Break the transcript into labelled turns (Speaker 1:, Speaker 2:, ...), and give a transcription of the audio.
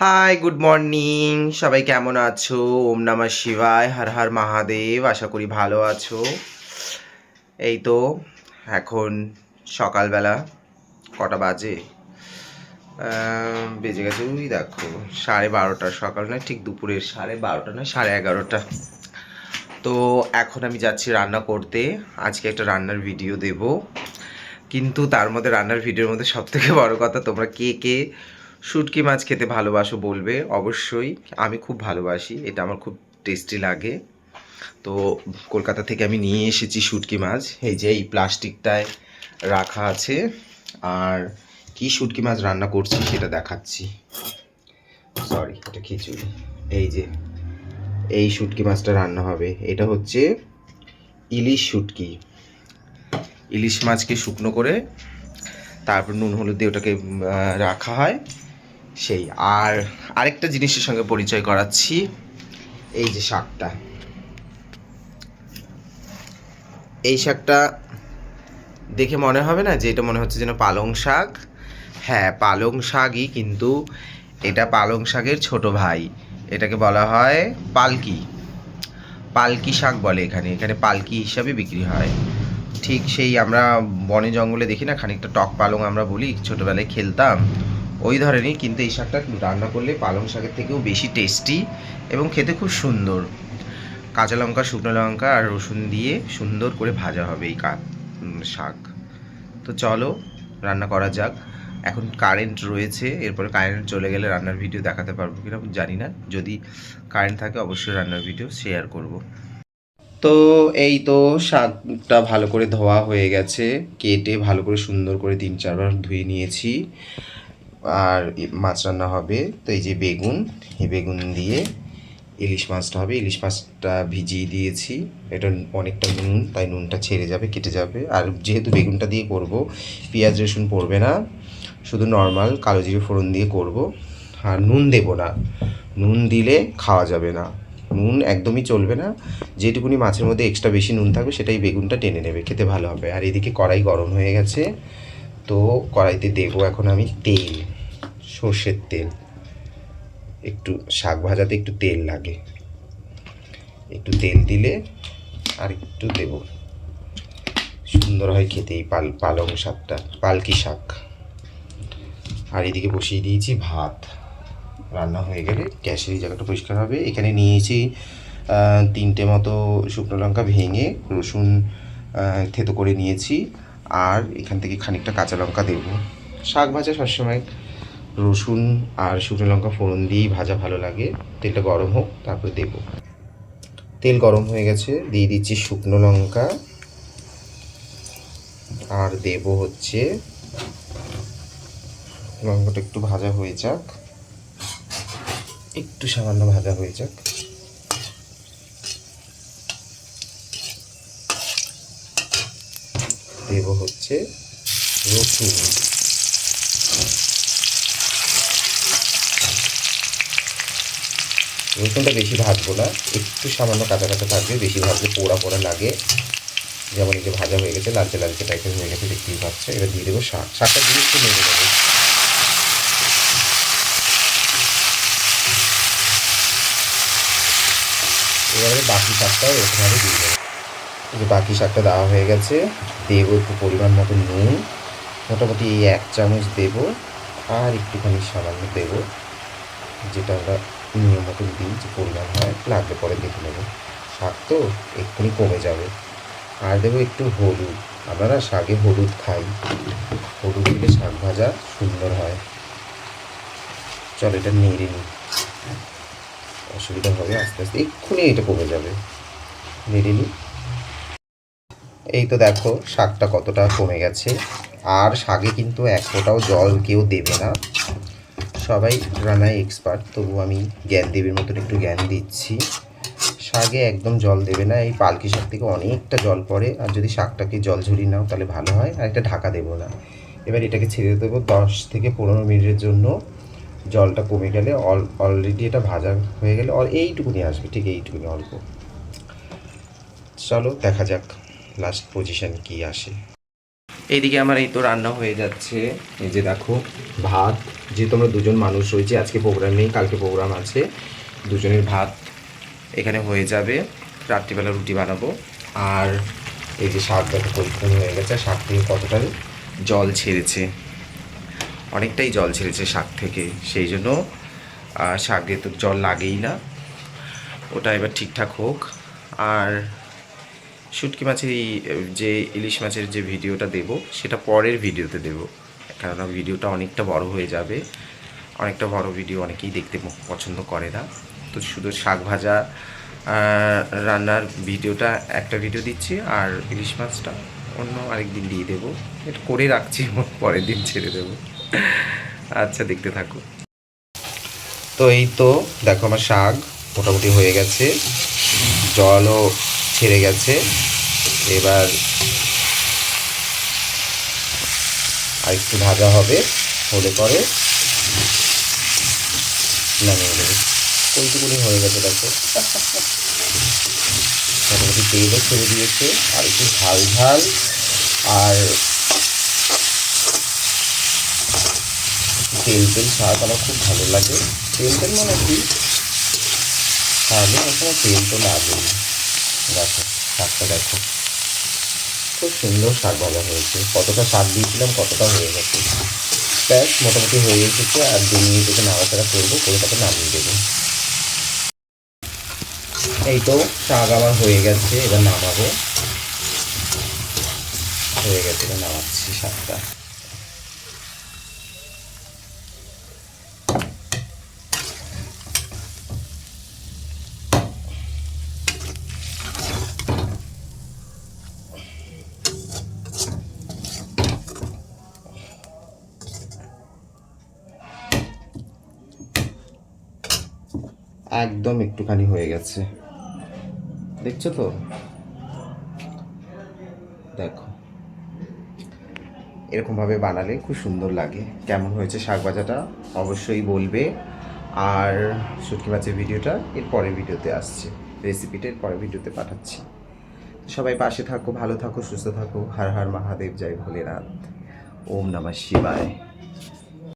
Speaker 1: High, good morning. সবাই কেমন আছো? ওম নমঃ শিবায়, হর হর মহাদেব। আশা করি ভালো আছো। এই তো এখন সকালবেলা কটা বাজে? বেজে গেছে ওই দেখো 12:30। সকাল নয়, ঠিক দুপুরের 12:30 নয়, 11:30। তো এখন আমি যাচ্ছি রান্না করতে। আজকে একটা রান্নার ভিডিও দেব, কিন্তু তার মধ্যে রান্নার ভিডিওর মধ্যে সবথেকে বড় কথা, তোমরা কে কে শুটকি মাছ খেতে ভালোবাসো বলবে অবশ্যই। আমি খুব ভালোবাসি, এটা আমার খুব টেস্টি লাগে। তো কলকাতা থেকে আমি নিয়ে এসেছি শুটকি মাছ, এই যে এই প্লাস্টিকটায় রাখা আছে। আর কি শুটকি মাছ রান্না করছি সেটা দেখাচ্ছি। সরি, এটা খিচুড়ি। এই যে এই শুটকি মাছটা রান্না হবে। এটা হচ্ছে ইলিশ শুটকি। ইলিশ মাছকে শুকনো করে তারপর নুন হলুদ দিয়ে ওটাকে রাখা হয় সেই। আর আরেকটা জিনিসের সঙ্গে পরিচয় করাচ্ছি, এই যে শাকটা। এই শাকটা দেখে মনে হবে না যে এটা মনে হচ্ছে যেন পালং শাক? হ্যাঁ, পালং শাকই, কিন্তু এটা পালং শাকের ছোট ভাই। এটাকে বলা হয় পালকি। পালকি শাক বলে এখানে। এখানে পালকি হিসাবে বিক্রি হয়। ঠিক সেই আমরা বনে জঙ্গলে দেখি না খানিকটা টক পালং, আমরা বলি, ছোটোবেলায় খেলতাম ওই ধরনের। কিন্তু এই শাকটা রান্না করলে পালং শাকের থেকেও বেশি টেস্টি এবং খেতে খুব সুন্দর। কাঁচা লঙ্কা, শুকনো লঙ্কা আর রসুন দিয়ে সুন্দর করে ভাজা হবে এই শাক। তো চলো রান্না করা যাক। এখন কারেন্ট রয়েছে, এরপরে কারেন্ট চলে গেলে রান্নার ভিডিও দেখাতে পারবো কিনা জানি না। যদি কারেন্ট থাকে অবশ্যই রান্নার ভিডিও শেয়ার করব। তো এই তো শাকটা ভালো করে ধোয়া হয়ে গেছে, কেটে ভালো করে সুন্দর করে 3-4 বার ধুয়ে নিয়েছি। আর মাছ রান্না হবে। তো এই যে বেগুন, এই বেগুন দিয়ে ইলিশ মাছটা হবে। ইলিশ মাছটা ভিজিয়ে দিয়েছি। এটা অনেকটা নুন, তাই নুনটা ছেড়ে যাবে, কেটে যাবে। আর যেহেতু বেগুনটা দিয়ে করব, পেঁয়াজ রসুন পড়বে না, শুধু নর্মাল কালো জিরে ফোড়ন দিয়ে করব। আর নুন দেব না, নুন দিলে খাওয়া যাবে না, নুন একদমই চলবে না। যেটুকুনি মাছের মধ্যে এক্সট্রা বেশি নুন থাকবে সেটাই বেগুনটা টেনে নেবে, খেতে ভালো হবে। আর এদিকে কড়াই গরম হয়ে গেছে। তো কড়াইতে দেবো এখন আমি তেল, সর্ষের তেল। একটু শাক ভাজাতে একটু তেল লাগে, একটু তেল দিলে আর একটু দেব, সুন্দর হয় খেতে এই পালং শাকটা, পালকি শাক। আর এদিকে বসিয়ে দিয়েছি ভাত। রান্না হয়ে গেলে গ্যাসের এই জায়গাটা পরিষ্কার হবে। এখানে নিয়েছি 3টে মতো শুকনো লঙ্কা ভেঙে, রসুন থেতো করে নিয়েছি। আর এখান থেকে খানিকটা কাঁচা লঙ্কা দেবো। শাক ভাজা সবসময় রসুন আর শুকনো লঙ্কা ফোড়ন দিয়েই ভাজা ভালো লাগে। তেলটা গরম হোক, তারপরে দেবো। তেল গরম হয়ে গেছে, দিয়ে দিচ্ছি শুকনো লঙ্কা। আর দেব হচ্ছে, লঙ্কাটা একটু ভাজা হয়ে যাক, একটু সামান্য ভাজা হয়ে যাক। দেব হচ্ছে রসুন। রসুনটা বেশি ভাজবো না, একটু সামান্য কাঁচা কাঁচা থাকবে, বেশি ভাজলে পোড়া পোড়া লাগে। যেমন এই যে ভাজা হয়ে গেছে, লালচে লালচে টাইপের হয়ে গেছে, দেখতেই পাচ্ছে। এবার দিয়ে দেবো শাক। শাকটা দিয়ে একটু নেড়ে দেবো। এবারে বাকি শাকটাও এরকমভাবে দিয়ে দেবো। এই যে বাকি শাকটা দেওয়া হয়ে গেছে, দেবো একটু পরিমাণ মতো নুন, মোটামুটি এই 1 চামচ দেবো। আর একটুখানি সামান্য দেবো, যেটা আমরা নিয়ম মতন দিই, যে পরিমাণ হয়, লাগলে পরে দেখে নেবো। শাক তো এক্ষুনি কমে যাবে। আর দেবো একটু হলুদ। আমরা না শাকে হলুদ খাই, হলুদ দিলে শাক ভাজা সুন্দর হয়। চল এটা নেড়ে নিই, অসুবিধা হবে আস্তে আস্তে, এক্ষুনি এটা কমে যাবে। নেড়ে নিই। এই তো দেখো শাকটা কতটা কমে গেছে। আর শাকে কিন্তু এক ফোঁটাও জল কেউ দেবে না, সবাই রান্নায় এক্সপার্ট, তবু আমি জ্ঞান দেবীর মতন একটু জ্ঞান দিচ্ছি। শাকে একদম জল দেবে না, এই পালকি শাক থেকে অনেকটা জল পড়ে। আর যদি শাকটাকে জল ঝরিয়ে নাও তাহলে ভালো হয়। আর একটা ঢাকা দেবো না। এবার এটাকে ছেড়ে দেবো 10 থেকে 15 মিনিটের জন্য। জলটা কমে গেলে, অলরেডি এটা ভাজা হয়ে গেলে এইটুকুনি আসবে, ঠিক এইটুকুনি অল্প। চলো দেখা যাক লাস্ট পজিশন কি আসে। এইদিকে আমার এই তো রান্না হয়ে যাচ্ছে। এই যে দেখো ভাত, যেহেতু আমরা দুজন মানুষ রয়েছি, আজকে প্রোগ্রাম নেই, কালকে প্রোগ্রাম আছে, দুজনের ভাত এখানে হয়ে যাবে। রাত্রিবেলা রুটি বানাবো। আর এই যে শাক দেখো পরিপূর্ণ হয়ে গেছে, শাক থেকে কতটা জল ছেড়েছে, অনেকটাই জল ছেড়েছে শাক থেকে, সেই জন্য শাকে তো জল লাগেই না, ওটা এবার ঠিকঠাক হোক। আর শুটকি মাছের যে ইলিশ মাছের যে ভিডিওটা দেব সেটা পরের ভিডিওতে দেব, কেননা ভিডিওটা অনেকটা বড় হয়ে যাবে। অনেকটা বড় ভিডিও অনেকেই দেখতে পছন্দ করে না, তো শুধু শাক ভাজা রান্নার ভিডিওটা একটা ভিডিও দিচ্ছি, আর ইলিশ মাছটা অন্য আরেক দিন দিয়ে দেবো। এটা করে রাখছি, পরের দিন ছেড়ে দেবো। আচ্ছা, দেখতে থাকো। তো এই তো দেখো আমার শাক মোটামুটি হয়ে গেছে, জলও ছেড়ে গেছে। এবার আর একটু ভাজা হবে, হলে পরে নামিয়ে দেবে। ওইটুকুনি হয়ে গেছে দেখো, মোটামুটি তেলও ছেড়ে দিয়েছে। আর একটু ঝাল ঝাল আর তেল তেল শাক আমার খুব ভালো লাগে। তেল তেল মানে কি, শাকে কখনো তেল তো লাগেই। দেখো শাকটা দেখো, খুব সুন্দর শাক ভাজা হয়েছে। কতটা শাক দিয়েছিলাম, কতটা হয়ে গেছে। ব্যাস মোটামুটি হয়ে এসেছে। আর 2 মিনিট এতে নাড়াচাড়া করবো, করে তাকে নামিয়ে দেবো। এই তো শাক আমার হয়ে গেছে, এবার নামাবো। হয়ে গেছে, এবার নামাচ্ছি শাকটা। একদম একটুখানি হয়ে গেছে, দেখছো তো, দেখো এরকমভাবে বানালে খুব সুন্দর লাগে। কেমন হয়েছে শাক ভাজাটা অবশ্যই বলবে। আর শুটকি মাছের ভিডিওটা এর পরের ভিডিওতে আসছে, রেসিপিটা এর পরের ভিডিওতে পাঠাচ্ছি। সবাই পাশে থাকো, ভালো থাকো, সুস্থ থাকো। হর হর মহাদেব, জয় ভোলেনাথ, ওম নমঃ শিবায়।